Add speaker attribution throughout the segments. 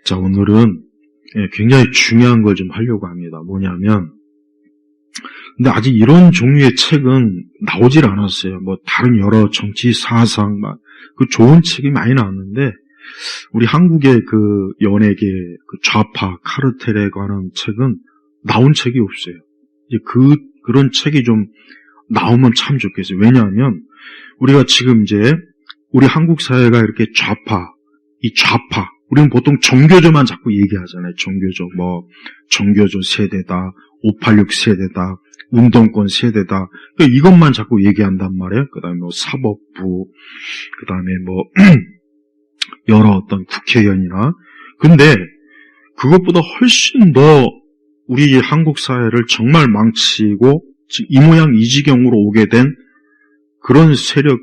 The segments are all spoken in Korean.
Speaker 1: 자, 오늘은 굉장히 중요한 걸 좀 하려고 합니다. 뭐냐면, 근데 아직 이런 종류의 책은 나오질 않았어요. 뭐, 다른 여러 정치, 사상, 그 좋은 책이 많이 나왔는데, 우리 한국의 그 연예계, 그 좌파, 카르텔에 관한 책은 나온 책이 없어요. 이제 그런 책이 좀 나오면 참 좋겠어요. 왜냐하면, 우리가 지금 이제, 우리 한국 사회가 이렇게 좌파, 우리는 보통 정교조만 자꾸 얘기하잖아요. 정교조, 정교조 세대다, 586 세대다, 운동권 세대다. 그러니까 이것만 자꾸 얘기한단 말이에요. 그 다음에 사법부, 그 다음에 여러 어떤 국회의원이나. 근데 그것보다 훨씬 더 우리 한국 사회를 정말 망치고 이 모양 이 지경으로 오게 된 그런 세력,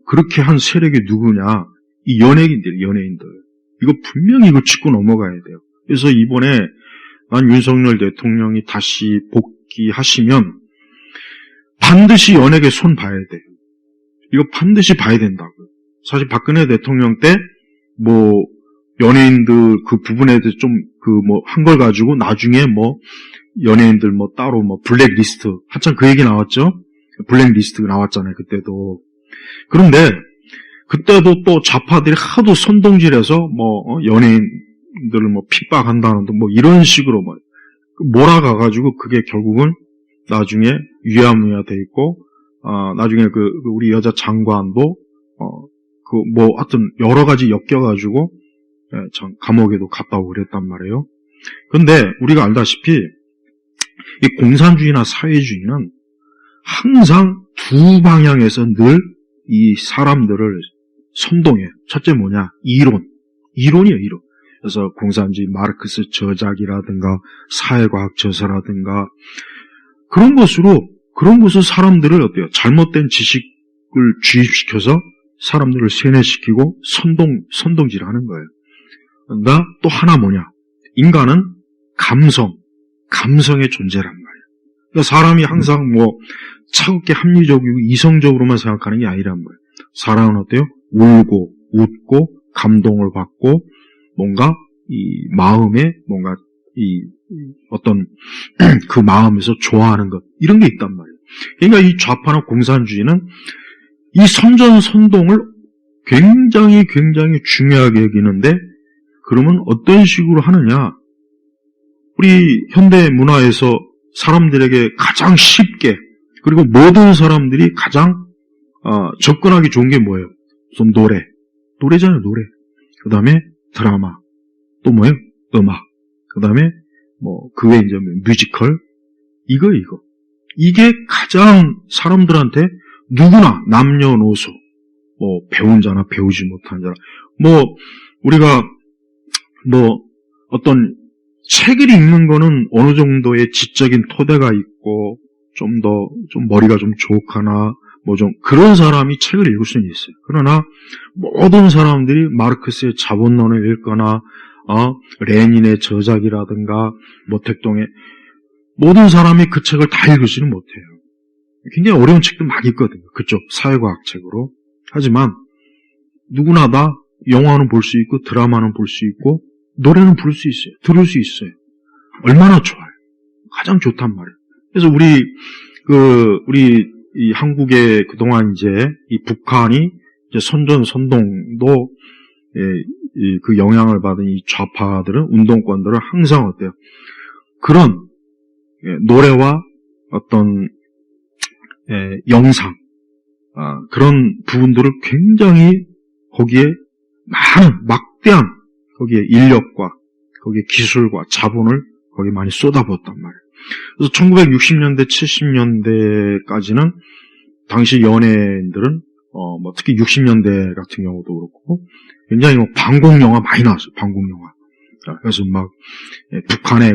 Speaker 1: 그렇게 한 세력이 누구냐? 이 연예인들. 이거 분명히 이거 짚고 넘어가야 돼요. 그래서 이번에 윤석열 대통령이 다시 복귀하시면 반드시 연예계 손 봐야 돼요. 이거 반드시 봐야 된다고요. 사실 박근혜 대통령 때 연예인들 그 부분에 대해서 좀 한 걸 가지고 나중에 연예인들 따로 블랙리스트 한참 그 얘기 나왔죠? 블랙리스트 나왔잖아요. 그때도. 그런데 그때도 또 좌파들이 하도 선동질해서 연예인들을 핍박한다는 이런 식으로 몰아가가지고 그게 결국은 나중에 유야무야 돼 있고 나중에 우리 여자 장관도 하여튼 여러 가지 엮여가지고 감옥에도 갔다 오고 그랬단 말이에요. 근데 우리가 알다시피 이 공산주의나 사회주의는 항상 두 방향에서 늘 이 사람들을 선동해요. 첫째 뭐냐? 이론이에요, 이론. 그래서 공산주의 마르크스 저작이라든가 사회과학 저서라든가 그런 것으로 사람들을 어때요? 잘못된 지식을 주입시켜서 사람들을 세뇌시키고 선동질하는 거예요. 그러니까 또 하나 뭐냐? 인간은 감성의 존재란 말이에요. 그러니까 사람이 항상 차갑게 합리적이고 이성적으로만 생각하는 게 아니란 말이에요. 사람은 어때요? 울고 웃고 감동을 받고 뭔가 이 마음에 뭔가 이 어떤 그 마음에서 좋아하는 것 이런 게 있단 말이에요. 그러니까 이 좌파나 공산주의는 이 선전선동을 굉장히 중요하게 여기는데 그러면 어떤 식으로 하느냐? 우리 현대 문화에서 사람들에게 가장 쉽게 그리고 모든 사람들이 가장 접근하기 좋은 게 뭐예요? 우선 노래잖아요, 노래. 그 다음에 드라마, 또 뭐예요? 음악. 그 다음에 그 외에 이제 뮤지컬, 이거. 이게 가장 사람들한테 누구나 남녀노소, 배운 자나 배우지 못한 자나, 우리가 어떤 책을 읽는 거는 어느 정도의 지적인 토대가 있고, 좀 머리가 좀 좋거나, 그런 사람이 책을 읽을 수는 있어요. 그러나, 모든 사람들이 마르크스의 자본론을 읽거나, 레닌의 저작이라든가, 모택동의, 모든 사람이 그 책을 다 읽으지는 못해요. 굉장히 어려운 책도 많이 있거든요. 그쪽 사회과학 책으로. 하지만, 누구나 다 영화는 볼 수 있고, 드라마는 볼 수 있고, 노래는 부를 수 있어요. 들을 수 있어요. 얼마나 좋아요. 가장 좋단 말이에요. 그래서 우리 이 한국에 그동안 이제 이 북한이 이제 선동도 그 영향을 받은 이 좌파들은 운동권들은 항상 어때요? 그런 노래와 어떤 영상 그런 부분들을 굉장히 거기에 많은 막대한 거기에 인력과 거기에 기술과 자본을 거기에 많이 쏟아부었단 말이에요. 그래서 1960년대, 70년대까지는 당시 연예인들은 특히 60년대 같은 경우도 그렇고 굉장히 반공영화 많이 나왔어요. 반공영화. 그래서 북한의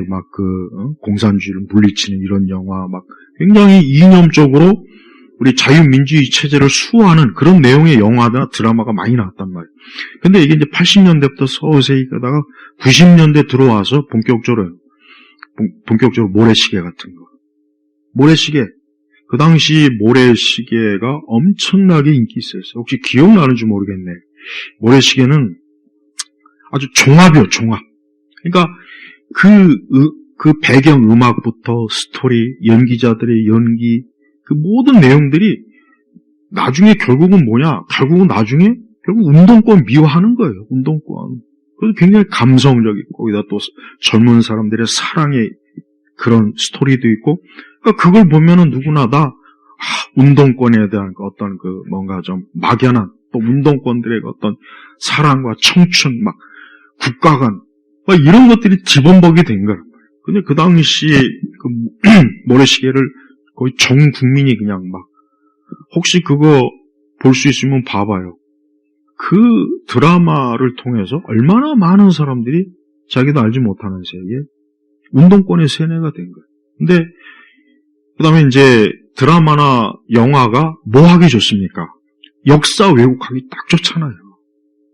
Speaker 1: 공산주의를 물리치는 이런 영화 굉장히 이념적으로 우리 자유민주주의 체제를 수호하는 그런 내용의 영화나 드라마가 많이 나왔단 말이에요. 근데 이게 이제 80년대부터 서서히 가다가 90년대 들어와서 본격적으로 모래시계 같은 거. 모래시계. 그 당시 모래시계가 엄청나게 인기 있었어요. 혹시 기억나는지 모르겠네. 모래시계는 아주 종합이요, 종합. 그러니까 그 배경 음악부터 스토리, 연기자들의 연기, 그 모든 내용들이 나중에 결국은 뭐냐? 결국 운동권 미화하는 거예요. 운동권. 그래서 굉장히 감성적이고 거기다 또 젊은 사람들의 사랑의 그런 스토리도 있고, 그러니까 그걸 보면은 누구나 다 운동권에 대한 어떤 뭔가 좀 막연한 또 운동권들의 어떤 사랑과 청춘, 막 국가관, 막 이런 것들이 지범벅이 된 거란 말이에요. 근데 그 당시에 모래시계를 거의 전 국민이 그냥 막, 혹시 그거 볼 수 있으면 봐봐요. 그 드라마를 통해서 얼마나 많은 사람들이 자기도 알지 못하는 세계에 운동권의 세뇌가 된 거예요. 근데 그 다음에 이제 드라마나 영화가 뭐 하기 좋습니까? 역사 왜곡하기 딱 좋잖아요.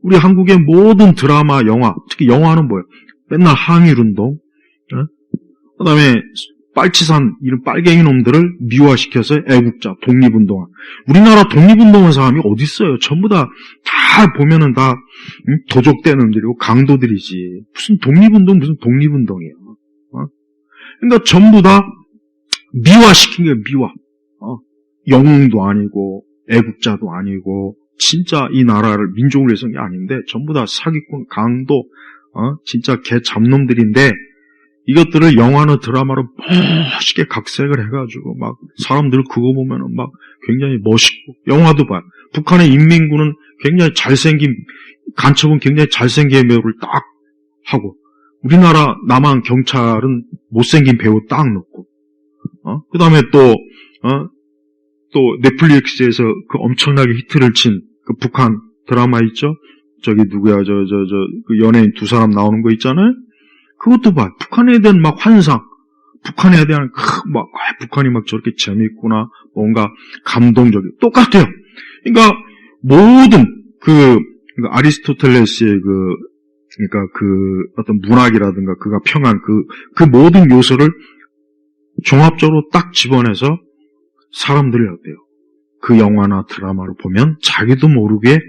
Speaker 1: 우리 한국의 모든 드라마, 영화, 특히 영화는 뭐예요? 맨날 항일운동, 그 다음에 빨치산 이런 빨갱이 놈들을 미화시켜서 애국자, 독립운동화. 우리나라 독립운동한 사람이 어디 있어요? 전부 다 보면은 다 도적대 놈들이고 강도들이지. 무슨 독립운동이에요. 그러니까 전부 다 미화시킨 게 미화. 영웅도 아니고 애국자도 아니고 진짜 이 나라를 민족을 위해서 한 게 아닌데 전부 다 사기꾼, 강도, 진짜 개 잡놈들인데 이것들을 영화나 드라마로 멋있게 각색을 해가지고 막 사람들 그거 보면은 막 굉장히 멋있고, 영화도 봐요. 북한의 인민군은 굉장히 잘생긴, 간첩은 굉장히 잘생긴 배우를 딱 하고, 우리나라 남한 경찰은 못생긴 배우 딱 놓고, 그 다음에 또 넷플릭스에서 그 엄청나게 히트를 친 그 북한 드라마 있죠? 저기 누구야, 그 연예인 두 사람 나오는 거 있잖아요? 그것도 봐. 북한에 대한 막 환상, 북한에 대한 북한이 막 저렇게 재밌구나, 뭔가 감동적이고 똑같아요. 그러니까 모든 아리스토텔레스의 그러니까 어떤 문학이라든가 그가 평한 그 모든 요소를 종합적으로 딱 집어내서 사람들이 어때요? 그 영화나 드라마를 보면 자기도 모르게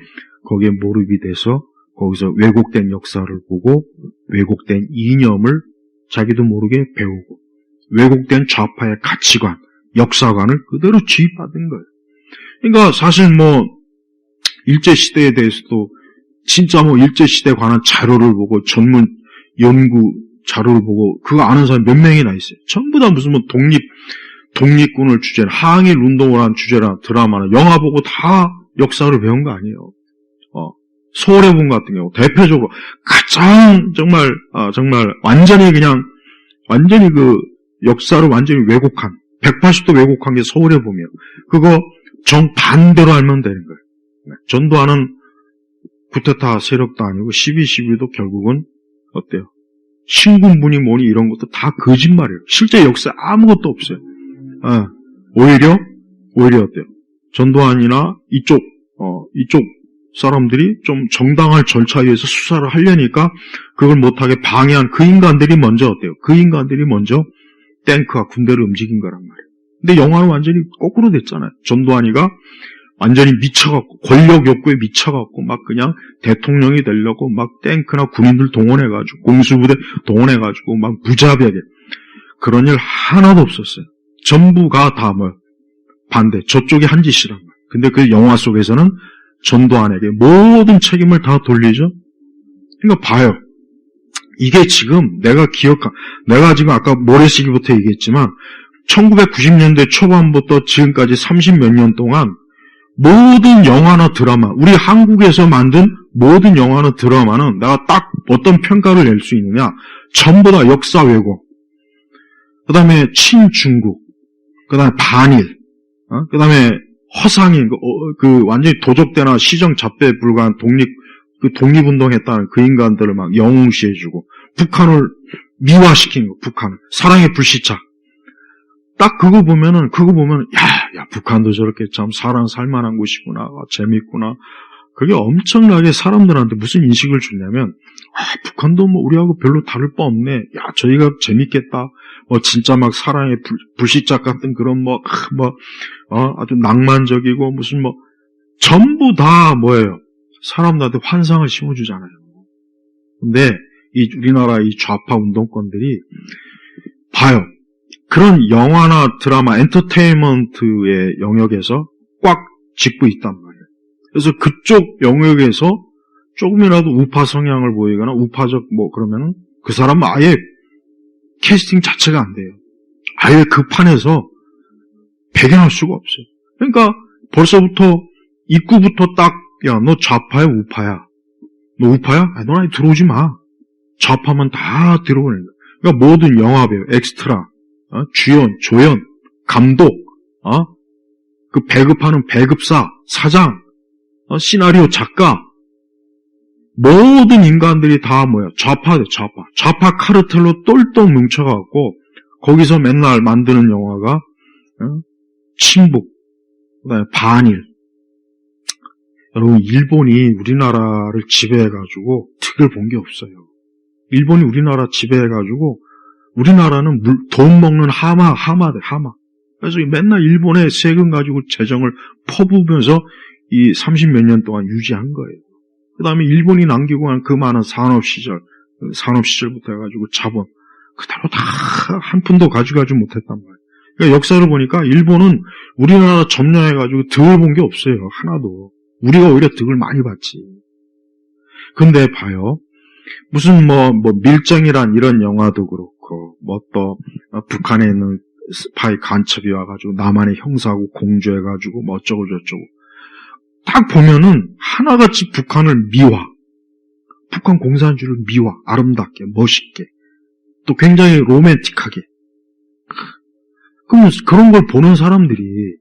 Speaker 1: 거기에 몰입이 돼서 거기서 왜곡된 역사를 보고 왜곡된 이념을 자기도 모르게 배우고 왜곡된 좌파의 가치관, 역사관을 그대로 주입받은 거예요. 그러니까 사실 일제시대에 대해서도 진짜 일제시대에 관한 자료를 보고 전문 연구 자료를 보고 그거 아는 사람이 몇 명이나 있어요. 전부 다 무슨 독립군을 주제로 항일 운동을 한 주제라 드라마나 영화 보고 다 역사를 배운 거 아니에요. 소월해본 같은 경우 대표적으로 가장 정말 완전히 그 역사를 완전히 왜곡한 180도 왜곡한 게 소월해봄이에요. 그거 정반대로 알면 되는 거예요. 전두환은 쿠데타 세력도 아니고 12.12도 결국은 어때요? 신군분이 뭐니 이런 것도 다 거짓말이에요. 실제 역사에 아무것도 없어요. 오히려 어때요? 전두환이나 이쪽 사람들이 좀 정당할 절차에 의해서 수사를 하려니까 그걸 못하게 방해한 그 인간들이 먼저 어때요? 그 인간들이 먼저 탱크와 군대를 움직인 거란 말이에요. 근데 영화는 완전히 거꾸로 됐잖아요. 전두환이가 완전히 미쳐갖고, 권력 욕구에 미쳐갖고, 막 그냥 대통령이 되려고 막 탱크나 군인들 동원해가지고, 공수부대 동원해가지고, 막 무자비하게. 그런 일 하나도 없었어요. 전부가 다 반대. 저쪽이 한 짓이란 말이에요. 근데 그 영화 속에서는 전두환에게 모든 책임을 다 돌리죠? 그러니까 봐요. 이게 지금 내가 지금 아까 모래시계부터 얘기했지만, 1990년대 초반부터 지금까지 30몇 년 동안 모든 영화나 드라마, 우리 한국에서 만든 모든 영화나 드라마는 내가 딱 어떤 평가를 낼 수 있느냐? 전부 다 역사 왜곡, 그 다음에 친중국, 그 다음에 반일, 그 다음에 허상인, 완전히 도적대나 시정잡대에 불과한 독립운동했다는 그 인간들을 막 영웅시해주고, 북한을 미화시킨 거, 북한을. 사랑의 불시착. 딱 그거 보면은, 야, 북한도 저렇게 참 살만한 곳이구나, 재밌구나. 그게 엄청나게 사람들한테 무슨 인식을 주냐면, 북한도 우리하고 별로 다를 바 없네. 야, 저희가 재밌겠다. 진짜 막 사랑의 불시착 같은 그런 아주 낭만적이고 전부 다 뭐예요? 사람들한테 환상을 심어주잖아요. 근데 이 우리나라 이 좌파 운동권들이 봐요. 그런 영화나 드라마, 엔터테인먼트의 영역에서 꽉 짚고 있단 말이에요. 그래서 그쪽 영역에서 조금이라도 우파 성향을 보이거나 우파적 그러면은 그 사람은 아예 캐스팅 자체가 안 돼요. 아예 그 판에서 배경할 수가 없어요. 그러니까 벌써부터 입구부터 딱, 야, 너 좌파야, 우파야? 너 우파야? 아, 넌 아예 들어오지 마. 좌파만 다 들어오는 거야. 그러니까 모든 영화배우, 엑스트라, 주연, 조연, 감독, 그 배급하는 배급사, 사장, 시나리오 작가, 모든 인간들이 다 뭐야? 좌파대, 좌파. 좌파 카르텔로 똘똘 뭉쳐갖고, 거기서 맨날 만드는 영화가, 친북, 그다음에 반일. 여러분, 일본이 우리나라를 지배해가지고 득을 본 게 없어요. 일본이 우리나라 지배해가지고, 우리나라는 돈 먹는 하마대, 하마. 그래서 맨날 일본의 세금 가지고 재정을 퍼부으면서 이 30몇 년 동안 유지한 거예요. 그 다음에 일본이 남기고 간 그 많은 산업시절부터 해가지고 자본, 그대로 다 한 푼도 가져가지 못했단 말이에요. 그러니까 역사를 보니까 일본은 우리나라 점령해가지고 득을 본 게 없어요. 하나도. 우리가 오히려 득을 많이 봤지. 근데 봐요. 무슨 밀정이란 이런 영화도 그렇고, 또, 북한에 있는 스파이 간첩이 와가지고 남한의 형사하고 공조해가지고 어쩌고저쩌고. 딱 보면은 하나같이 북한을 미화. 북한 공산주의를 미화. 아름답게, 멋있게. 또 굉장히 로맨틱하게. 그럼 그런 걸 보는 사람들이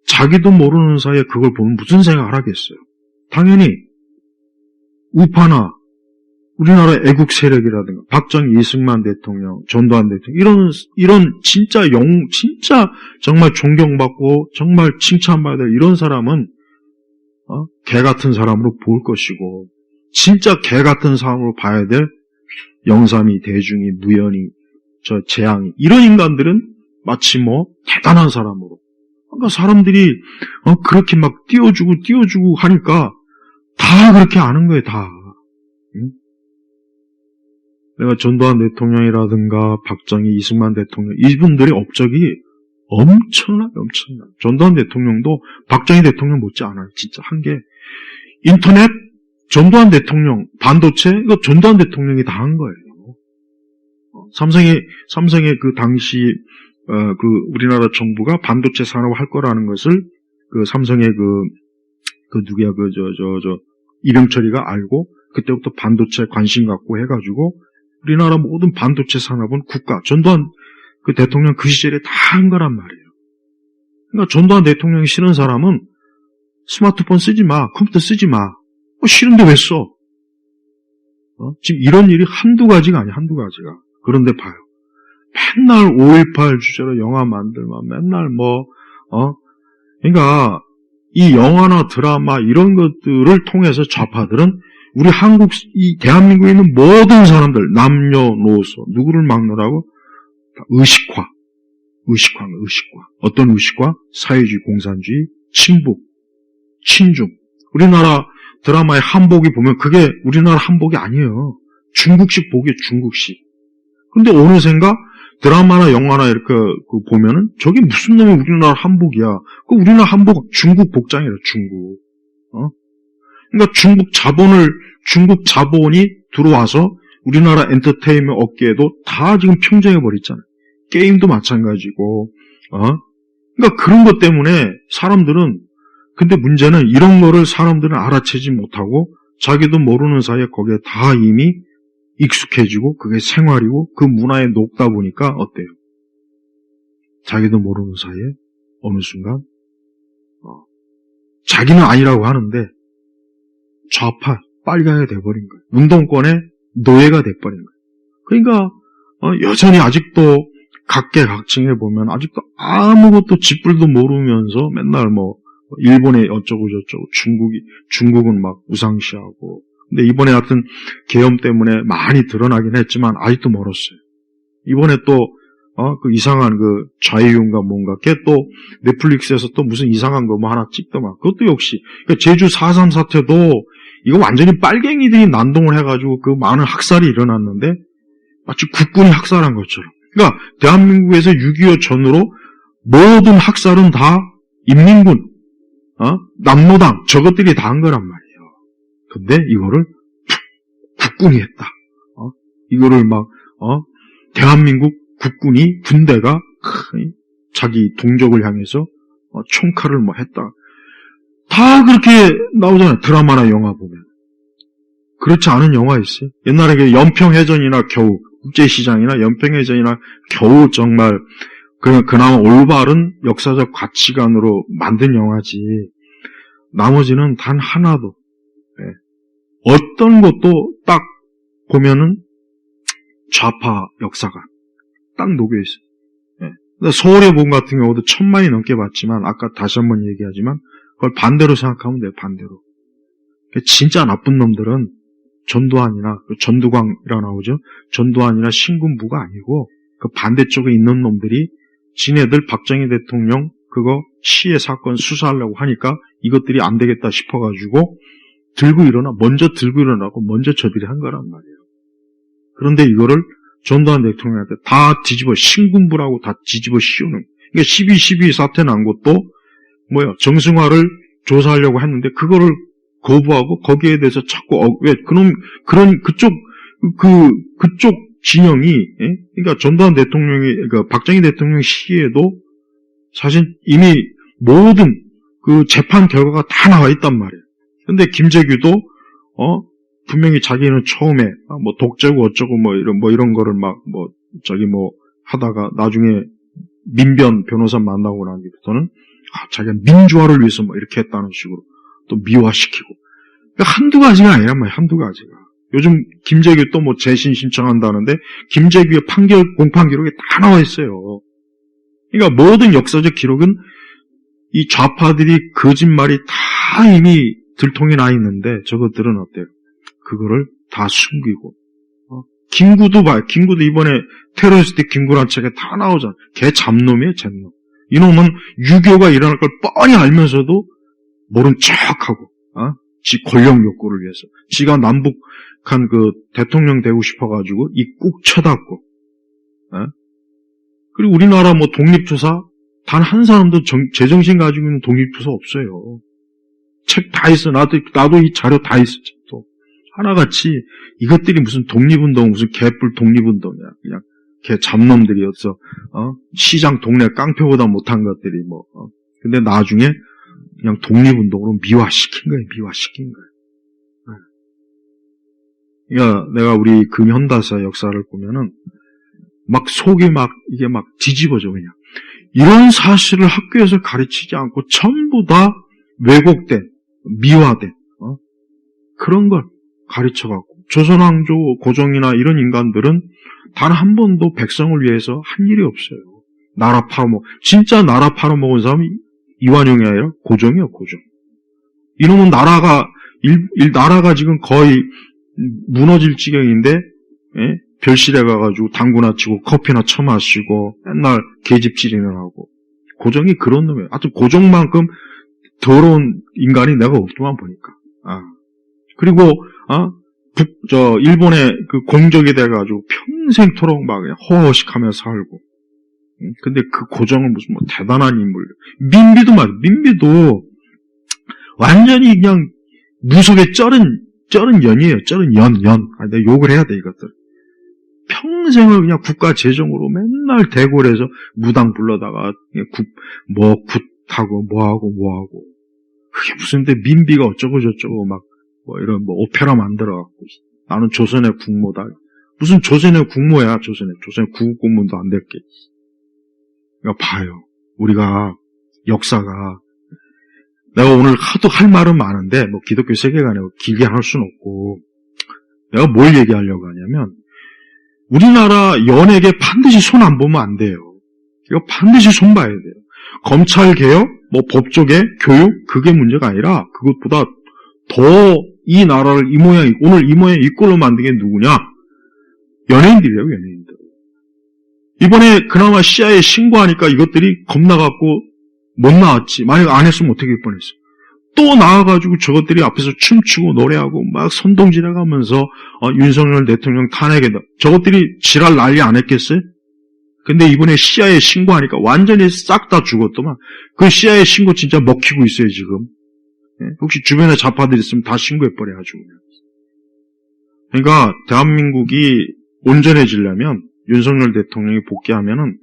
Speaker 1: 자기도 모르는 사이에 그걸 보면 무슨 생각을 하겠어요? 당연히 우파나 우리나라 애국 세력이라든가 박정희, 이승만 대통령, 전두환 대통령 이런 진짜 정말 존경받고 정말 칭찬받아야 될 이런 사람은 개 같은 사람으로 볼 것이고 진짜 개 같은 사람으로 봐야 될 영삼이, 대중이, 무연이, 재앙이 이런 인간들은 마치 대단한 사람으로. 그러니까 사람들이 그렇게 막 띄워주고 하니까 다 그렇게 아는 거예요, 다. 응? 내가 전두환 대통령이라든가 박정희, 이승만 대통령 이분들의 업적이 엄청나요. 전두환 대통령도 박정희 대통령 못지 않아요. 진짜 한 게 인터넷, 전두환 대통령, 반도체 이거 전두환 대통령이 다 한 거예요. 삼성의 그 당시 그 우리나라 정부가 반도체 산업을 할 거라는 것을 그 삼성의 누구야 이병철이가 알고 그때부터 반도체 관심 갖고 해가지고 우리나라 모든 반도체 산업은 전두환 그 대통령 그 시절에 다 한 거란 말이에요. 그러니까 전두환 대통령이 싫은 사람은 스마트폰 쓰지 마, 컴퓨터 쓰지 마. 싫은데 왜 써? 지금 이런 일이 한두 가지가 아니야, 한두 가지가. 그런데 봐요. 맨날 5.18 주제로 영화 만들면 맨날 그러니까 이 영화나 드라마 이런 것들을 통해서 좌파들은 우리 이 대한민국에 있는 모든 사람들, 남녀노소, 누구를 막느라고 의식화. 어떤 의식화? 사회주의, 공산주의, 친북, 친중. 우리나라 드라마의 한복이 보면 그게 우리나라 한복이 아니에요. 중국식 복이에요, 중국식. 근데 어느샌가 드라마나 영화나 이렇게 보면은 저게 무슨 놈의 우리나라 한복이야. 그 우리나라 한복 중국 복장이래, 중국. 그러니까 중국 자본이 들어와서 우리나라 엔터테인먼트 업계에도 다 지금 평정해버렸잖아요. 게임도 마찬가지고, 그러니까 그런 것 때문에 사람들은, 근데 문제는 이런 거를 사람들은 알아채지 못하고 자기도 모르는 사이에 거기에 다 이미 익숙해지고 그게 생활이고 그 문화에 녹다 보니까 어때요? 자기도 모르는 사이에 어느 순간 자기는 아니라고 하는데 좌파, 빨강이 돼버린 거예요. 운동권의 노예가 돼버린 거예요. 그러니까 여전히 아직도 각계각층에 보면 아직도 아무것도 쥐뿔도 모르면서 맨날 일본에 어쩌고 저쩌고 중국은 막 우상시하고 근데 이번에 하여튼 계엄 때문에 많이 드러나긴 했지만 아직도 멀었어요. 이번에 또 그 이상한 그 자유윤가 뭔가 걔 또 넷플릭스에서 또 무슨 이상한 거 하나 찍더만 그것도 역시 그러니까 제주 4.3 사태도 이거 완전히 빨갱이들이 난동을 해가지고 그 많은 학살이 일어났는데 마치 국군이 학살한 것처럼. 그러니까 대한민국에서 6.25 전후로 모든 학살은 다 인민군, 남노당 저것들이 다 한 거란 말이에요. 근데 이거를 국군이 했다. 이거를 막 대한민국 국군이 군대가 자기 동족을 향해서 총칼을 뭐 했다. 다 그렇게 나오잖아요. 드라마나 영화 보면. 그렇지 않은 영화 있어요. 옛날에 그 연평해전이나 겨우 국제시장이나 연평해전이나 겨우 정말 그나마 올바른 역사적 가치관으로 만든 영화지. 나머지는 단 하나도 어떤 것도 딱 보면은 좌파 역사가 딱 녹여 있어요. 서울의 봄 같은 경우도 1000만이 넘게 봤지만 아까 다시 한번 얘기하지만 그걸 반대로 생각하면 돼요. 반대로. 진짜 나쁜 놈들은 전두환이나 전두광이라 나오죠. 전두환이나 신군부가 아니고 그 반대쪽에 있는 놈들이 지네들 박정희 대통령 그거 시해 사건 수사하려고 하니까 이것들이 안 되겠다 싶어가지고 먼저 들고 일어나고 먼저 저들이 한 거란 말이에요. 그런데 이거를 전두환 대통령한테 다 뒤집어 신군부라고 다 뒤집어 씌우는. 그러니까 12.12 사태 난 것도 정승화를 조사하려고 했는데 그거를 거부하고 거기에 대해서 자꾸 왜 그쪽 진영이 그러니까 전두환 대통령이 그러니까 박정희 대통령 시기에도 사실 이미 모든 그 재판 결과가 다 나와 있단 말이에요. 근데 김재규도 분명히 자기는 처음에 독재고 어쩌고 이런 거를 하다가 나중에 민변 변호사 만나고 난 뒤부터는 자기가 민주화를 위해서 이렇게 했다는 식으로 또 미화시키고. 그러니까 한두 가지가 아니란 말이에요. 한두 가지가. 요즘 김재규 또 재신 신청한다는데 김재규의 공판 기록에 다 나와 있어요. 그러니까 모든 역사적 기록은 이 좌파들이 거짓말이 다 이미 들통이 나 있는데 저것들은 어때요? 그거를 다 숨기고. 김구도 봐요. 김구도 이번에 테러리스트 김구란 책에 다 나오잖아. 걔 잡놈이에요, 잡놈. 이놈은 6.25가 일어날 걸 뻔히 알면서도 모른 척하고, 지 권력 욕구를 위해서. 지가 남북한 그 대통령 되고 싶어가지고 입 꾹 쳐닫고. 그리고 우리나라 독립투사 단 한 사람도 제정신 가지고 있는 독립투사 없어요. 책 다 있어. 나도 이 자료 다 있어. 책도. 하나같이 이것들이 무슨 독립운동, 무슨 개뿔 독립운동이야. 그냥 개 잡놈들이었어. 시장 동네 깡패보다 못한 것들이 근데 나중에 그냥 독립운동으로 미화시킨 거예요. 미화시킨 거예요. 그러니까 내가 우리 금현다사 역사를 보면은 속이 이게 뒤집어져 그냥. 이런 사실을 학교에서 가르치지 않고 전부 다 왜곡된, 미화된 그런 걸 가르쳐갖고 조선왕조 고종이나 이런 인간들은 단 한 번도 백성을 위해서 한 일이 없어요. 나라 진짜 나라 팔아먹은 사람이 이완용이 아니라 고종이에요. 고종. 이놈은 나라가 지금 거의 무너질 지경인데 별실에 가가지고 당구나 치고 커피나 처마시고 맨날 계집질이나 하고. 고종이 그런 놈이에요. 하여튼 고종만큼 더러운 인간이 내가 없더만 보니까. 그리고 일본의 그 공적이 돼가지고 평생토록 허허식하면서 살고. 근데 그 고종은 무슨 대단한 인물. 민비도 맞아. 민비도 완전히 그냥 무속에 쩔은 연이에요. 쩔은 연. 내가 욕을 해야 돼, 이것들. 평생을 그냥 국가 재정으로 맨날 대궐에서 무당 불러다가 굿하고 뭐하고. 그게 무슨 민비가 어쩌고 저쩌고 이런 오페라 만들어갖고 나는 조선의 국모다. 무슨 조선의 국모야, 조선의 구국 공문도 안 됐게. 그러니까 봐요. 우리가 역사가 내가 오늘 하도 할 말은 많은데 기독교 세계관에 길게 할 수는 없고 내가 뭘 얘기하려고 하냐면 우리나라 연예계 반드시 손 안 보면 안 돼요. 이거 반드시 손 봐야 돼요. 검찰 개혁, 법조계, 교육 그게 문제가 아니라 그것보다 더 이 나라를 오늘 이 모양 이 꼴로 만든 게 누구냐? 연예인들이에요, 연예인들. 이번에 그나마 CIA 신고하니까 이것들이 겁나갖고 못 나왔지. 만약 안 했으면 어떻게 될 뻔했어. 또 나와가지고 저것들이 앞에서 춤추고 노래하고 막 선동질해가면서 윤석열 대통령 탄핵에다 저것들이 지랄 난리 안 했겠어요? 근데 이번에 CIA 신고하니까 완전히 싹 다 죽었더만. 그 CIA 신고 진짜 먹히고 있어요 지금. 혹시 주변에 좌파들 있으면 다 신고해버려가지고. 그러니까 대한민국이 온전해지려면 윤석열 대통령이 복귀하면은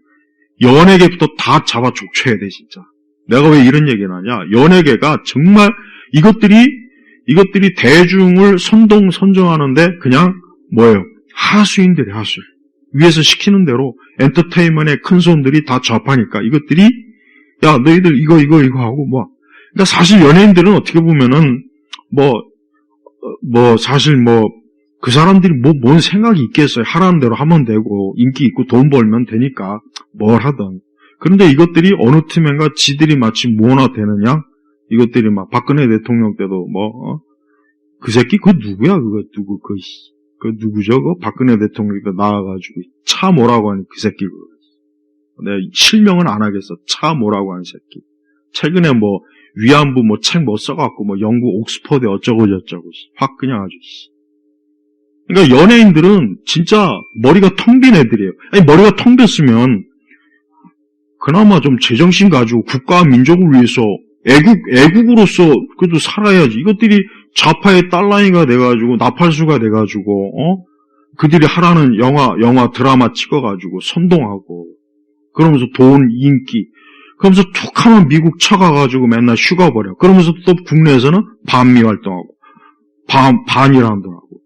Speaker 1: 연예계부터 다 잡아 족쳐야 돼 진짜. 내가 왜 이런 얘기를 하냐. 연예계가 정말 이것들이 대중을 선정하는데 그냥 뭐예요? 하수인들이 하수. 위에서 시키는 대로 엔터테인먼트의 큰 손들이 다 좌파니까 이것들이 야 너희들 이거 하고 뭐. 그러니까 사실 연예인들은 어떻게 보면은 사실 그 사람들이 뭔 생각이 있겠어요. 하라는 대로 하면 되고 인기 있고 돈 벌면 되니까 뭘 하든. 그런데 이것들이 어느 틈엔가 지들이 마치 뭐나 되느냐? 이것들이 막 박근혜 대통령 때도 그 새끼 그 누구야 그거 그 누구죠? 그 박근혜 대통령이 나와가지고 차 뭐라고 하는 그 새끼 내가 실명은 안 하겠어. 차 뭐라고 하는 새끼. 최근에 위안부 책 써갖고 영국 옥스퍼드 어쩌고 저쩌고 확 그냥 아주. 그러니까 연예인들은 진짜 머리가 텅 빈 애들이에요. 아니 머리가 텅 빈으면 그나마 좀 제정신 가지고 국가와 민족을 위해서 애국으로서 그래도 살아야지. 이것들이 좌파의 딸랑이가 돼가지고 나팔수가 돼가지고 그들이 하라는 영화 드라마 찍어가지고 선동하고 그러면서 돈 인기 그러면서 툭 하면 미국 쳐가가지고 맨날 휴가 버려. 그러면서 또 국내에서는 반미 활동하고 반이란더라고.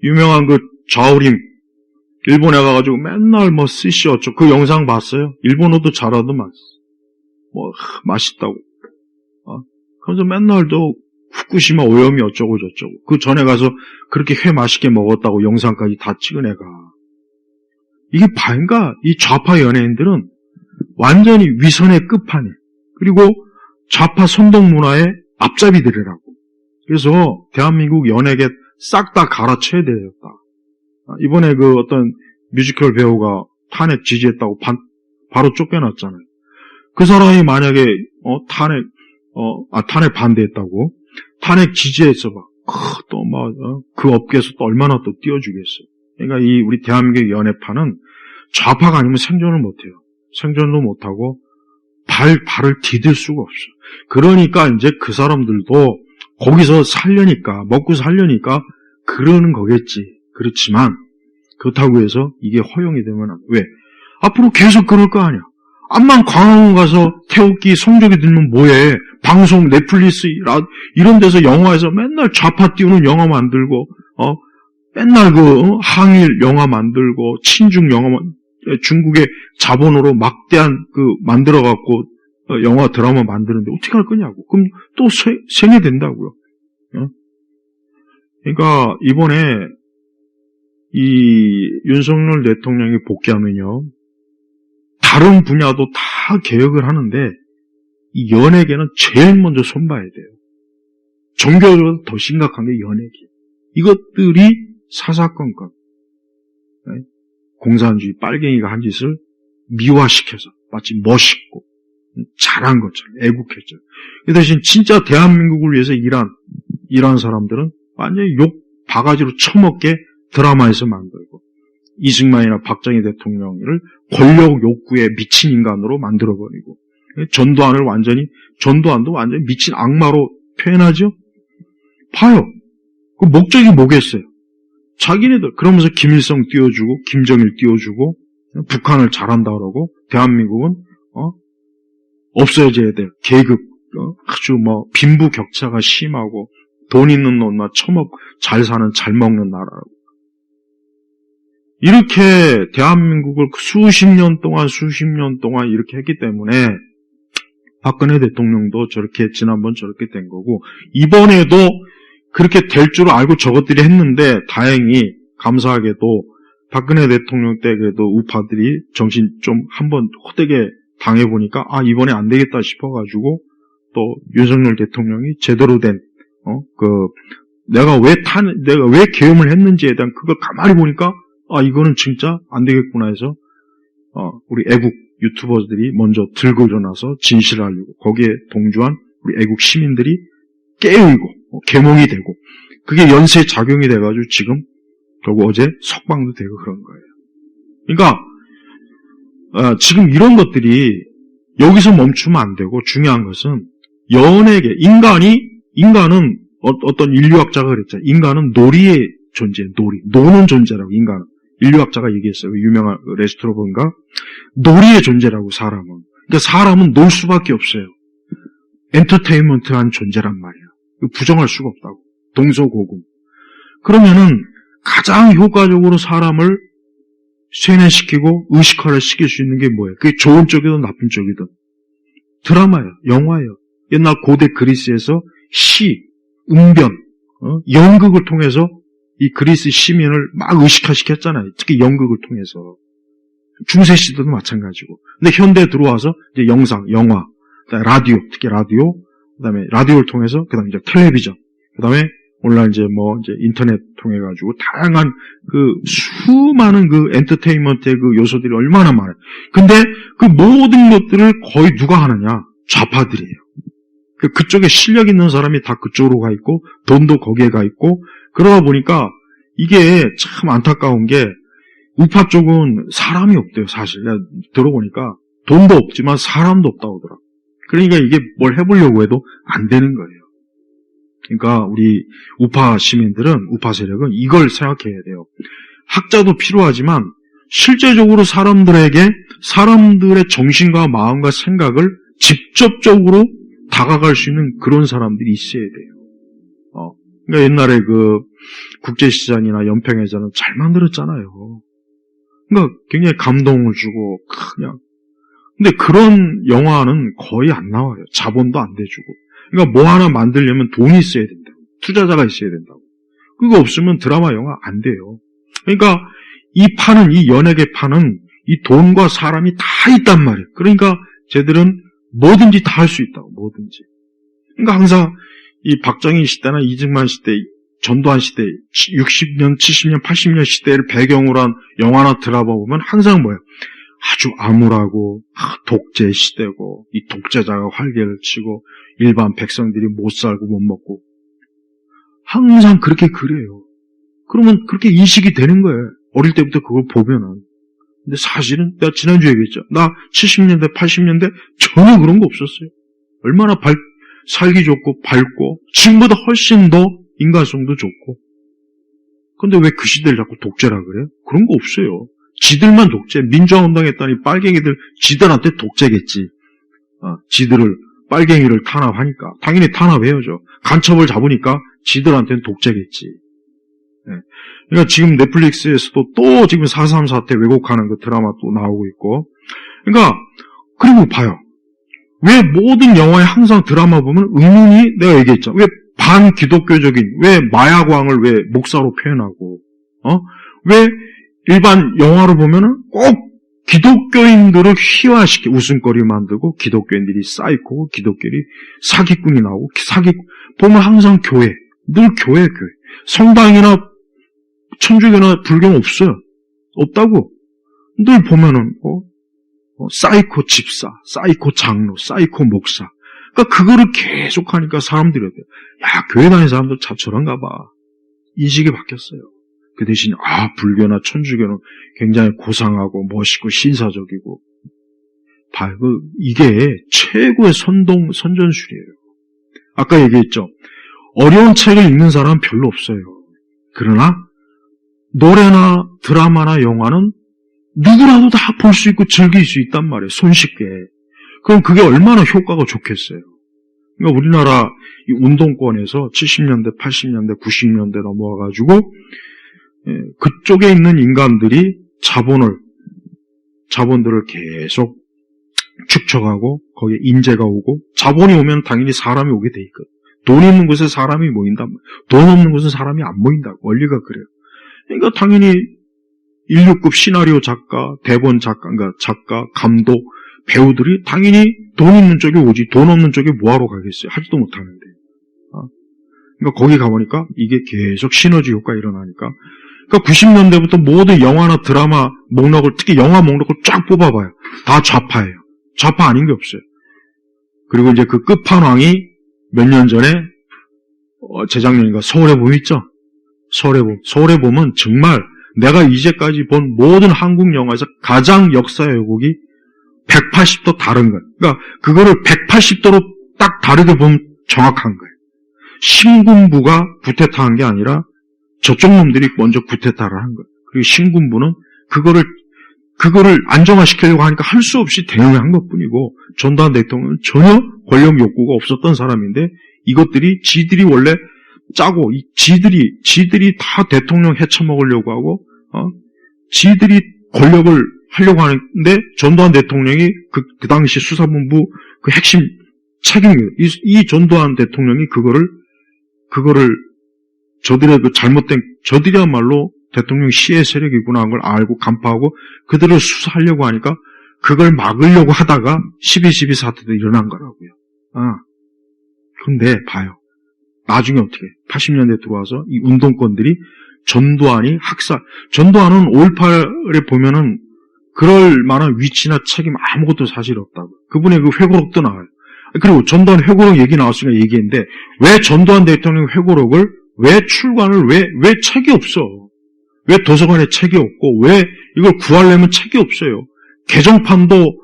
Speaker 1: 유명한 그 자우림 일본에 가가지고 맨날 스시 어쩌고 그 영상 봤어요? 일본어도 잘하더만 맛있다고. 그러면서 맨날 또 후쿠시마 오염이 어쩌고 저쩌고 그 전에 가서 그렇게 회 맛있게 먹었다고 영상까지 다 찍은 애가 이게 바인가? 이 좌파 연예인들은 완전히 위선의 끝판이에요. 그리고 좌파 선동 문화의 앞잡이들이라고. 그래서 대한민국 연예계 싹 다 갈아쳐야 되겠다. 이번에 그 어떤 뮤지컬 배우가 탄핵 지지했다고 바로 쫓겨났잖아요. 그 사람이 만약에 탄핵 반대했다고 탄핵 지지했어 봐. 그 업계에서 또 얼마나 또 띄워주겠어요. 그러니까 우리 대한민국 연예파는 좌파가 아니면 생존을 못해요. 생존도 못하고 발을 디딜 수가 없어요. 그러니까 이제 그 사람들도 거기서 먹고 살려니까 그러는 거겠지. 그렇지만 그렇다고 해서 이게 허용이 되면 안 돼. 왜? 앞으로 계속 그럴 거 아니야. 암만 광화문 가서 태극기 성조기 들면 뭐해. 방송 넷플릭스 이런 데서 영화에서 맨날 좌파 띄우는 영화 만들고 맨날 항일 영화 만들고 친중 영화 중국의 자본으로 막대한 만들어갖고 영화 드라마 만드는데 어떻게 할 거냐고. 그럼 또 생겨된다고요. 그러니까 이번에 이 윤석열 대통령이 복귀하면요. 다른 분야도 다 개혁을 하는데 이 연예계는 제일 먼저 손봐야 돼요. 종교적으로 더 심각한 게 연예계. 이것들이 사사건건 공산주의 빨갱이가 한 짓을 미화시켜서 마치 멋있고 잘한 것처럼 애국했죠. 그 대신 진짜 대한민국을 위해서 일한 사람들은 완전히 욕 바가지로 처먹게 드라마에서 만들고 이승만이나 박정희 대통령을 권력 욕구에 미친 인간으로 만들어버리고 전두환도 완전히 미친 악마로 표현하죠. 봐요. 그 목적이 뭐겠어요? 자기네들 그러면서 김일성 띄워주고 김정일 띄워주고 북한을 잘한다 그러고 대한민국은 없어져야 될 계급 아주 빈부격차가 심하고 돈 있는 놈만 잘 사는 잘 먹는 나라라고. 이렇게 대한민국을 수십 년 동안 이렇게 했기 때문에 박근혜 대통령도 지난번 저렇게 된 거고 이번에도 그렇게 될 줄 알고 저것들이 했는데 다행히 감사하게도 박근혜 대통령 때 그래도 우파들이 정신 좀 한번 호되게 당해보니까 이번에 안 되겠다 싶어가지고 또 윤석열 대통령이 제대로 된 내가 왜 계엄을 했는지에 대한 그걸 가만히 보니까 이거는 진짜 안 되겠구나 해서 우리 애국 유튜버들이 먼저 들고 일어나서 진실을 알리고 거기에 동조한 우리 애국 시민들이 깨어있고 계몽이 되고 그게 연쇄 작용이 돼가지고 지금 결국 어제 석방도 되고 그런 거예요. 그러니까 지금 이런 것들이 여기서 멈추면 안 되고 중요한 것은 연예계 인간은 어떤 인류학자가 그랬잖아요. 인간은 놀이의 존재, 노는 존재라고 인간은. 인류학자가 얘기했어요. 유명한 레스토로브인가? 놀이의 존재라고 사람은. 그러니까 사람은 놀 수밖에 없어요. 엔터테인먼트한 존재란 말이에요. 부정할 수가 없다고. 동서고금. 그러면은 가장 효과적으로 사람을 세뇌시키고 의식화를 시킬 수 있는 게 뭐예요? 그게 좋은 쪽이든 나쁜 쪽이든. 드라마예요. 영화예요. 옛날 고대 그리스에서 시, 웅변, 연극을 통해서 이 그리스 시민을 막 의식화시켰잖아요. 특히 연극을 통해서. 중세 시대도 마찬가지고. 근데 현대에 들어와서 이제 영상, 영화, 그다음에 라디오, 특히 라디오, 그다음에 라디오를 통해서 그다음에 이제 텔레비전, 그다음에 오늘날 이제 인터넷 통해 가지고 다양한 그 수많은 그 엔터테인먼트의 그 요소들이 얼마나 많아요. 근데 그 모든 것들을 거의 누가 하느냐? 좌파들이에요. 그쪽에 실력 있는 사람이 다 그쪽으로 가 있고 돈도 거기에 가 있고 그러다 보니까 이게 참 안타까운 게 우파 쪽은 사람이 없대요. 사실 들어보니까 돈도 없지만 사람도 없다고 하더라고요. 그러니까 이게 뭘 해보려고 해도 안 되는 거예요. 그러니까 우리 우파 시민들은, 우파 세력은 이걸 생각해야 돼요. 학자도 필요하지만 실제적으로 사람들에게 사람들의 정신과 마음과 생각을 직접적으로 다가갈 수 있는 그런 사람들이 있어야 돼요. 그러니까 옛날에 그 국제시장이나 연평해전은 잘 만들었잖아요. 그러니까 굉장히 감동을 주고 그냥. 근데 그런 영화는 거의 안 나와요. 자본도 안 대주고. 그러니까 뭐 하나 만들려면 돈이 있어야 된다고. 투자자가 있어야 된다고. 그거 없으면 드라마, 영화 안 돼요. 그러니까 이 연예계 판은 이 돈과 사람이 다 있단 말이에요. 그러니까 쟤들은 뭐든지 다 할 수 있다고, 뭐든지. 그러니까 항상 이 박정희 시대나 이승만 시대, 전두환 시대, 60년, 70년, 80년 시대를 배경으로 한 영화나 드라마 보면 항상 뭐예요? 아주 암울하고 독재 시대고 이 독재자가 활개를 치고 일반 백성들이 못 살고 못 먹고 항상 그렇게 그래요. 그러면 그렇게 인식이 되는 거예요. 어릴 때부터 그걸 보면은. 근데 사실은 내가 지난주에 얘기했죠. 나 70년대, 80년대 전혀 그런 거 없었어요. 얼마나 살기 좋고 밝고 지금보다 훨씬 더 인간성도 좋고. 근데 왜 그 시대를 자꾸 독재라 그래요? 그런 거 없어요. 지들만 독재. 민주화운동 했다니 빨갱이들 지들한테 독재겠지. 지들을 빨갱이를 탄압하니까. 당연히 탄압해야죠. 간첩을 잡으니까 지들한테는 독재겠지. 네. 그러니까 지금 넷플릭스에서도 또 지금 4.3 사태 왜곡하는 그 드라마 또 나오고 있고. 그러니까 그리고 봐요. 왜 모든 영화에 항상 드라마 보면 의문이 내가 얘기했죠. 왜 반기독교적인, 왜 마약왕을 왜 목사로 표현하고, 왜 일반 영화로 보면은 꼭 기독교인들을 희화시켜 웃음거리 만들고 기독교인들이 사이코고 기독교인이 사기꾼이 나오고 보면 항상 교회, 늘 교회. 성당이나 천주교나 불교는 없어요. 없다고. 늘 보면은 사이코 집사, 사이코 장로, 사이코 목사. 그러니까 그거를 계속 하니까 사람들이 어때요? 야, 교회 다니는 사람들 참 저런가 봐. 인식이 바뀌었어요. 그 대신 불교나 천주교는 굉장히 고상하고 멋있고 신사적이고 봐요. 이게 최고의 선전술이에요. 아까 얘기했죠. 어려운 책을 읽는 사람은 별로 없어요. 그러나 노래나 드라마나 영화는 누구라도 다 볼 수 있고 즐길 수 있단 말이에요. 손쉽게. 그럼 그게 얼마나 효과가 좋겠어요. 그러니까 우리나라 이 운동권에서 70년대, 80년대, 90년대 넘어와가지고 그쪽에 있는 인간들이 자본들을 계속 축적하고 거기에 인재가 오고 자본이 오면 당연히 사람이 오게 돼 있거든. 돈 있는 곳에 사람이 모인다. 돈 없는 곳은 사람이 안 모인다. 원리가 그래요. 그러니까 당연히 인류급 시나리오 작가, 대본 작가, 그러니까 작가, 감독, 배우들이 당연히 돈 있는 쪽에 오지 돈 없는 쪽에 뭐하러 가겠어요. 하지도 못하는데. 그러니까 거기 가보니까 이게 계속 시너지 효과 일어나니까. 그러니까 90년대부터 모든 영화나 드라마 목록을, 특히 영화 목록을 쫙 뽑아봐요. 다 좌파예요. 좌파 아닌 게 없어요. 그리고 이제 그 끝판왕이 몇 년 전에 재작년인가 서울의 봄 있죠? 서울의 봄은 정말 내가 이제까지 본 모든 한국 영화에서 가장 역사 왜곡이 180도 다른 거예요. 그러니까 그거를 180도로 딱 다르게 보면 정확한 거예요. 신군부가 쿠데타한 게 아니라 저쪽 놈들이 먼저 쿠데타를 한 거예요. 그리고 신군부는 그거를 안정화시키려고 하니까 할 수 없이 대응한 것뿐이고, 전두환 대통령은 전혀 권력 욕구가 없었던 사람인데, 이것들이 지들이 원래 짜고, 지들이 다 대통령 헤쳐먹으려고 하고, 지들이 권력을 하려고 하는데, 전두환 대통령이 그 당시 수사본부 그 핵심 책임이에요. 이 전두환 대통령이 그거를 저들의 그 잘못된, 저들이야말로 대통령 시해 세력이구나 하는 걸 알고 간파하고 그들을 수사하려고 하니까 그걸 막으려고 하다가 12.12 사태도 일어난 거라고요. 근데 봐요. 나중에 어떻게 80년대 들어와서 이 운동권들이 전두환이 전두환은 5.18에 보면은 그럴 만한 위치나 책임 아무것도 사실 없다고. 그분의 그 회고록도 나와요. 그리고 전두환 회고록 얘기 나왔으니까 얘기했는데, 왜 전두환 대통령 회고록을, 왜 출간을, 왜 책이 없어? 왜 도서관에 책이 없고, 왜 이걸 구하려면 책이 없어요? 개정판도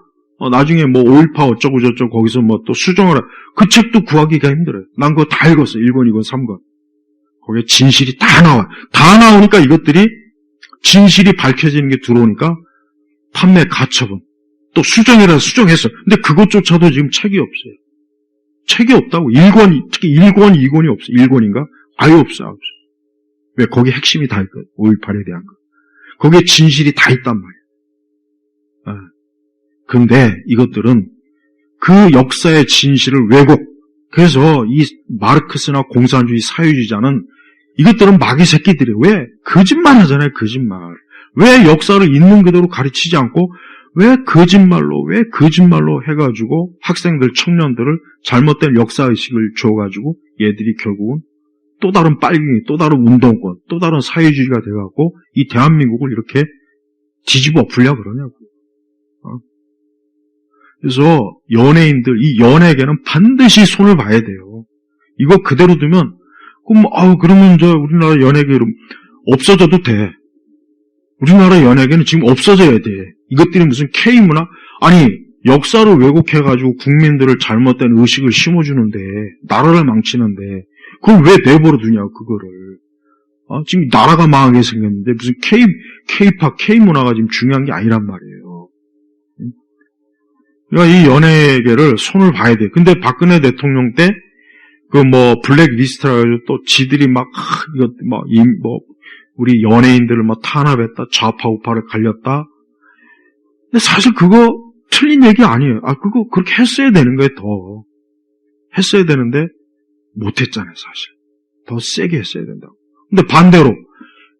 Speaker 1: 나중에 뭐 5.18 어쩌고저쩌고 거기서 뭐 또 수정을 그 책도 구하기가 힘들어요. 난 그거 다 읽었어. 1권, 2권, 3권. 거기에 진실이 다 나와요. 다 나오니까 이것들이 진실이 밝혀지는 게 들어오니까 판매 가처분. 또 수정이라 수정했어. 근데 그것조차도 지금 책이 없어요. 책이 없다고. 1권, 특히 1권, 2권이 없어. 1권인가? 아예 없어. 왜? 거기 핵심이 다 있거든. 5.18에 대한 거. 거기에 진실이 다 있단 말이에요. 근데 이것들은 그 역사의 진실을 왜곡. 그래서 이 마르크스나 공산주의 사회주의자는 이것들은 마귀 새끼들이에요. 왜? 거짓말 하잖아요. 거짓말. 왜 역사를 있는 그대로 가르치지 않고 왜 거짓말로 해가지고 학생들, 청년들을 잘못된 역사의식을 줘가지고 얘들이 결국은 또 다른 빨갱이, 또 다른 운동권, 또 다른 사회주의가 돼갖고 이 대한민국을 이렇게 뒤집어 엎으려고 그러냐고. 그래서 연예인들, 이 연예계는 반드시 손을 봐야 돼요. 이거 그대로 두면, 그러면 우리나라 연예계 없어져도 돼. 우리나라 연예계는 지금 없어져야 돼. 이것들이 무슨 K문화? 아니, 역사를 왜곡해가지고 국민들을 잘못된 의식을 심어주는데, 나라를 망치는데, 그걸 왜 내버려 두냐고, 그거를. 지금 나라가 망하게 생겼는데, 무슨 K팝, K문화가 지금 중요한 게 아니란 말이에요. 그러니까 이 연예계를 손을 봐야 돼. 근데 박근혜 대통령 때, 블랙리스트라 해가지고 또 지들이 우리 연예인들을 탄압했다, 좌파, 우파를 갈렸다. 근데 사실 그거 틀린 얘기 아니에요. 그거 그렇게 했어야 되는 거예요, 더. 했어야 되는데, 못했잖아요, 사실. 더 세게 했어야 된다고. 근데 반대로,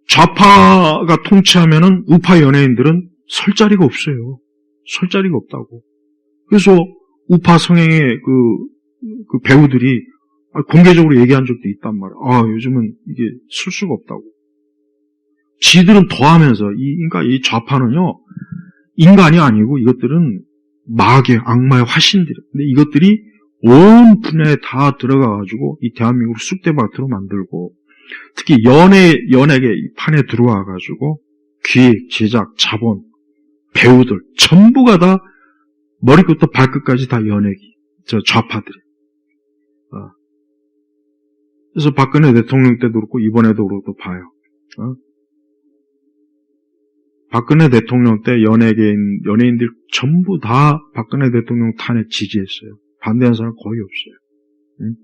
Speaker 1: 좌파가 통치하면은 우파 연예인들은 설 자리가 없어요. 설 자리가 없다고. 그래서 우파 성향의 그 배우들이 공개적으로 얘기한 적도 있단 말이에요. 요즘은 이게 쓸 수가 없다고. 지들은 더 하면서, 그러니까 이 좌파는요, 인간이 아니고 이것들은 마귀의 악마의 화신들이에요. 근데 이것들이 온 분야에 다 들어가가지고 이 대한민국을 쑥대밭으로 만들고, 특히 연예계 판에 들어와가지고 기획, 제작, 자본, 배우들 전부가 다 머리부터 발끝까지 다 좌파들이. 그래서 박근혜 대통령 때도 그렇고 이번에도 그렇고 봐요. 박근혜 대통령 때 연예인들 전부 다 박근혜 대통령 탄핵 지지했어요. 반대한 사람 거의 없어요.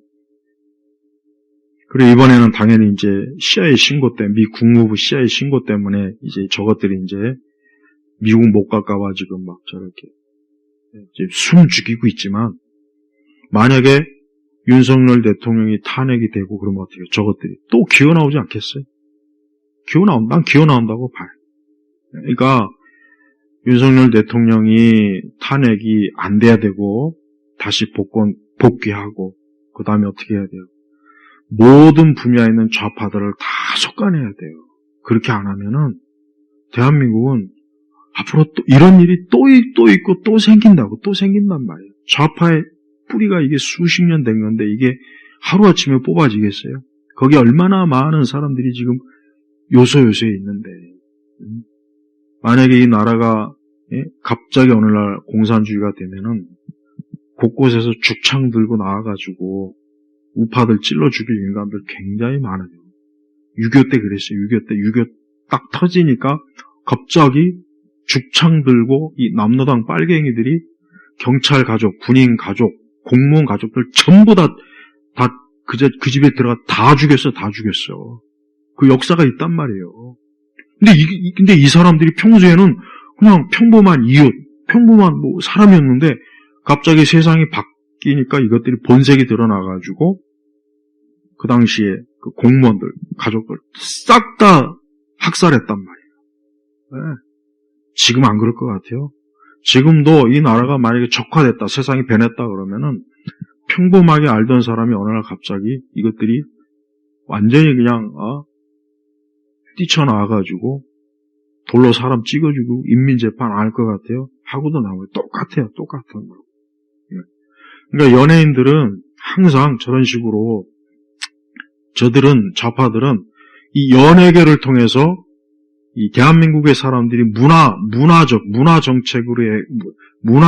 Speaker 1: 그리고 이번에는 당연히 이제 CIA 신고 때문에, 미 국무부 CIA 신고 때문에 이제 저것들이 이제 미국 못 갈까봐 지금 막 저렇게 숨 죽이고 있지만, 만약에 윤석열 대통령이 탄핵이 되고 그러면 어떻게 해요? 저것들이 또 기어 나오지 않겠어요? 난 기어 나온다고 봐요. 그러니까 윤석열 대통령이 탄핵이 안 돼야 되고 다시 복귀하고 그 다음에 어떻게 해야 돼요? 모든 분야에 있는 좌파들을 다 속아내야 돼요. 그렇게 안 하면은 대한민국은 앞으로 또 이런 일이 또 있고 또 생긴단 말이에요. 좌파의 뿌리가 이게 수십 년 된 건데 이게 하루아침에 뽑아지겠어요? 거기 얼마나 많은 사람들이 지금 요소요소에 있는데, 만약에 이 나라가 갑자기 어느 날 공산주의가 되면은 곳곳에서 죽창 들고 나와가지고 우파들 찔러 죽일 인간들 굉장히 많아요. 6.25 때 그랬어요. 6.25 때 6.25 딱 터지니까 갑자기 죽창 들고 이 남로당 빨갱이들이 경찰 가족, 군인 가족, 공무원 가족들 전부 다 그 집에 들어가 다 죽였어. 그 역사가 있단 말이에요. 근데 이 사람들이 평소에는 그냥 평범한 이웃, 평범한 사람이었는데 갑자기 세상이 바뀌니까 이것들이 본색이 드러나가지고 그 당시에 그 공무원들, 가족들 싹 다 학살했단 말이에요. 네. 지금 안 그럴 것 같아요. 지금도 이 나라가 만약에 적화됐다, 세상이 변했다 그러면은 평범하게 알던 사람이 어느 날 갑자기 이것들이 완전히 그냥 뛰쳐나와가지고 돌로 사람 찍어주고 인민재판 안 할 것 같아요. 하고도 나와요. 똑같아요. 똑같은 거. 그러니까 연예인들은 항상 저런 식으로 좌파들은 이 연예계를 통해서 이 대한민국의 사람들이 문화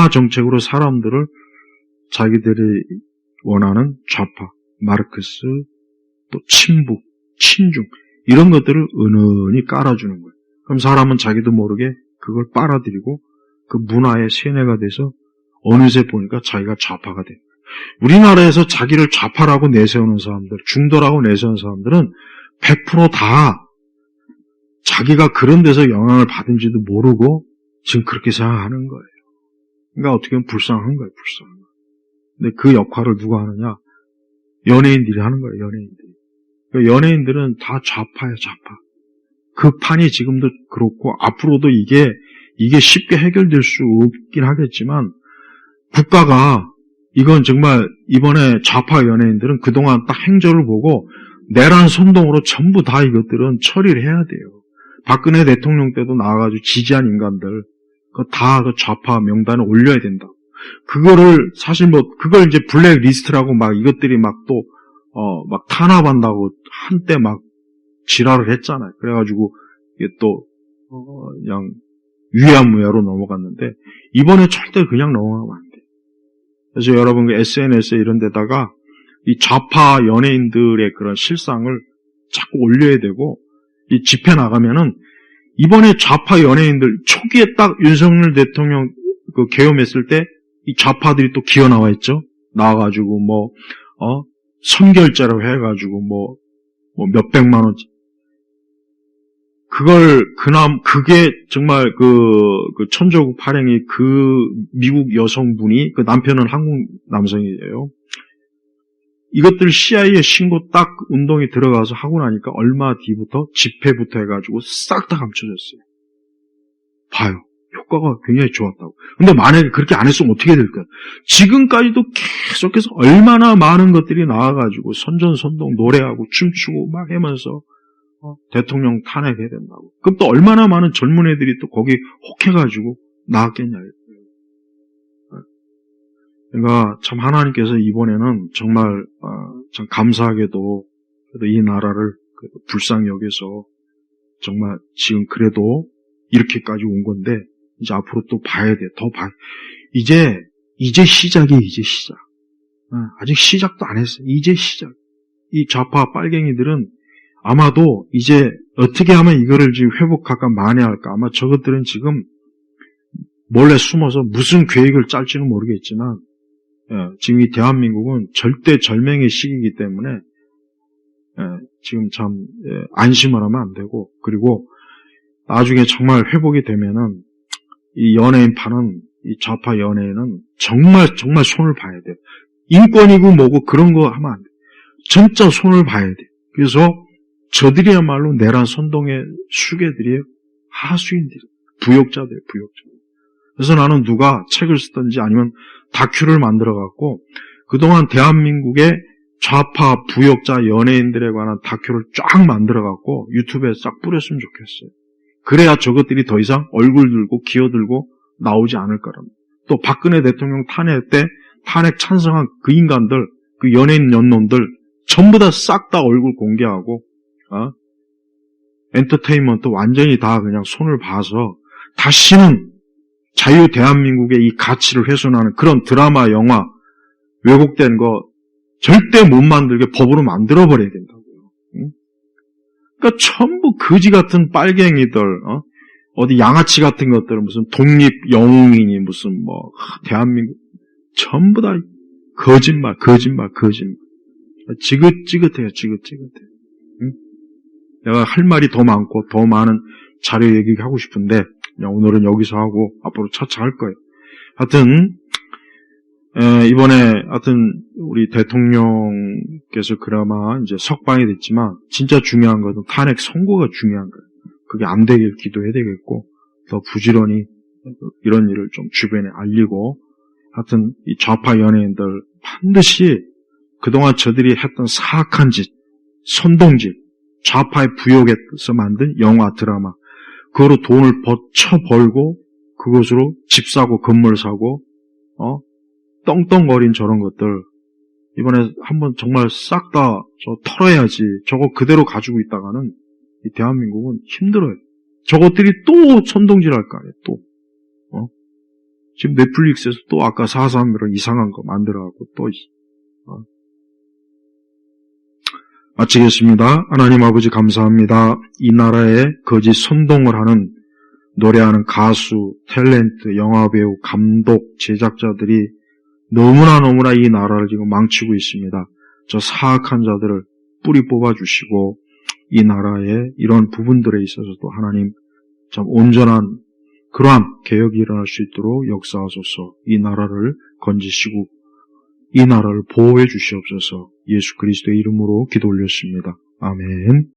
Speaker 1: 정책으로 사람들을 자기들이 원하는 좌파, 마르크스, 또 친북, 친중 이런 것들을 은은히 깔아주는 거예요. 그럼 사람은 자기도 모르게 그걸 빨아들이고 그 문화의 세뇌가 돼서 어느새 보니까 자기가 좌파가 돼. 우리나라에서 자기를 좌파라고 내세우는 사람들, 중도라고 내세우는 사람들은 100% 자기가 그런 데서 영향을 받은지도 모르고 지금 그렇게 생각하는 거예요. 그러니까 어떻게 보면 불쌍한 거예요, 불쌍한 거. 근데 그 역할을 누가 하느냐? 연예인들이 하는 거예요, 연예인들이. 그러니까 연예인들은 다 좌파예요, 좌파. 그 판이 지금도 그렇고 앞으로도 이게 쉽게 해결될 수 없긴 하겠지만 국가가 이건 정말 이번에 좌파 연예인들은 그동안 딱 행적을 보고 내란 선동으로 전부 다 이것들은 처리를 해야 돼요. 박근혜 대통령 때도 나와가지고 지지한 인간들 다 그 좌파 명단에 올려야 된다. 그거를 사실 그걸 이제 블랙리스트라고 막 이것들이 막 탄압한다고 한때 막 지랄을 했잖아요. 그래가지고 이게 또 그냥 유야무야로 넘어갔는데 이번에 절대 그냥 넘어가면 안 돼. 그래서 여러분 그 SNS에 이런 데다가 이 좌파 연예인들의 그런 실상을 자꾸 올려야 되고 이 집회 나가면은 이번에 좌파 연예인들 초기에 딱 윤석열 대통령 그 계엄했을 때 이 좌파들이 또 기어 나와 있죠. 나와가지고 선결제라고 해가지고 몇백만 원 그게 정말 그 천조국 발행이 그 미국 여성분이 그 남편은 한국 남성이에요. 이것들 CIA에 신고 딱 운동에 들어가서 하고 나니까 얼마 뒤부터 집회부터 해가지고 싹 다 감춰졌어요. 봐요. 효과가 굉장히 좋았다고. 근데 만약에 그렇게 안 했으면 어떻게 될까요? 지금까지도 계속해서 얼마나 많은 것들이 나와가지고 선전선동 노래하고 춤추고 막 하면서 대통령 탄핵해야 된다고. 그럼 또 얼마나 많은 젊은 애들이 또 거기 혹해가지고 나왔겠냐. 그러니까 참 하나님께서 이번에는 정말 참 감사하게도 그래도 이 나라를 불쌍히 여겨서 정말 지금 그래도 이렇게까지 온 건데 이제 앞으로 또 봐야 돼. 더 봐. 이제 시작이에요. 이제 시작. 아직 시작도 안 했어요. 이제 시작. 이 좌파 빨갱이들은 아마도 이제 어떻게 하면 이거를 지금 회복할까 만회할까 아마 저것들은 지금 몰래 숨어서 무슨 계획을 짤지는 모르겠지만 지금 이 대한민국은 절대 절명의 시기이기 때문에 지금 참 안심을 하면 안 되고 그리고 나중에 정말 회복이 되면은 이 연예인파는 이 좌파 연예인은 정말 손을 봐야 돼요. 인권이고 뭐고 그런 거 하면 안 돼요. 진짜 손을 봐야 돼요. 그래서 저들이야말로 내란 선동의 수괴들이에요. 하수인들이에요. 부역자들이에요. 부역자. 그래서 나는 누가 책을 쓰든지 아니면 다큐를 만들어갖고 그동안 대한민국의 좌파 부역자 연예인들에 관한 다큐를 쫙 만들어갖고 유튜브에 싹 뿌렸으면 좋겠어요. 그래야 저것들이 더 이상 얼굴 들고 기어들고 나오지 않을 거랍니다. 또 박근혜 대통령 탄핵 때 탄핵 찬성한 그 인간들, 그 연예인 연놈들 전부 다 싹 다 얼굴 공개하고, 엔터테인먼트 완전히 다 그냥 손을 봐서 다시는 자유 대한민국의 이 가치를 훼손하는 그런 드라마, 영화, 왜곡된 거 절대 못 만들게 법으로 만들어버려야 된다고요. 응? 그러니까 전부 거지 같은 빨갱이들, 어디 양아치 같은 것들은 무슨 독립 영웅이니 무슨 뭐 대한민국 전부 다 거짓말. 지긋지긋해요. 응? 내가 할 말이 더 많고 더 많은 자료 얘기하고 싶은데 그냥 오늘은 여기서 하고 앞으로 차차 할 거예요. 하여튼 이번에 하여튼 우리 대통령께서 그나마 이제 석방이 됐지만 진짜 중요한 것은 탄핵 선고가 중요한 거예요. 그게 안 되길 기도해야 되겠고 더 부지런히 이런 일을 좀 주변에 알리고 하여튼 이 좌파 연예인들 반드시 그동안 저들이 했던 사악한 짓, 선동짓, 좌파의 부역에서 만든 영화, 드라마 그거로 돈을 벌고 그것으로 집 사고 건물 사고 떵떵거린 저런 것들 이번에 한번 정말 싹 다 털어야지. 저거 그대로 가지고 있다가는 이 대한민국은 힘들어요. 저것들이 또 선동질 할 거 아니에요. 또 지금 넷플릭스에서 또 아까 4.3 이런 이상한 거 만들어갖고 또 마치겠습니다. 하나님 아버지 감사합니다. 이 나라에 거짓 선동을 하는 노래하는 가수, 탤런트, 영화배우, 감독, 제작자들이 너무나 이 나라를 지금 망치고 있습니다. 저 사악한 자들을 뿌리 뽑아주시고 이 나라의 이런 부분들에 있어서도 하나님 참 온전한 그러한 개혁이 일어날 수 있도록 역사하소서. 이 나라를 건지시고 이 나라를 보호해 주시옵소서. 예수 그리스도의 이름으로 기도 올렸습니다. 아멘.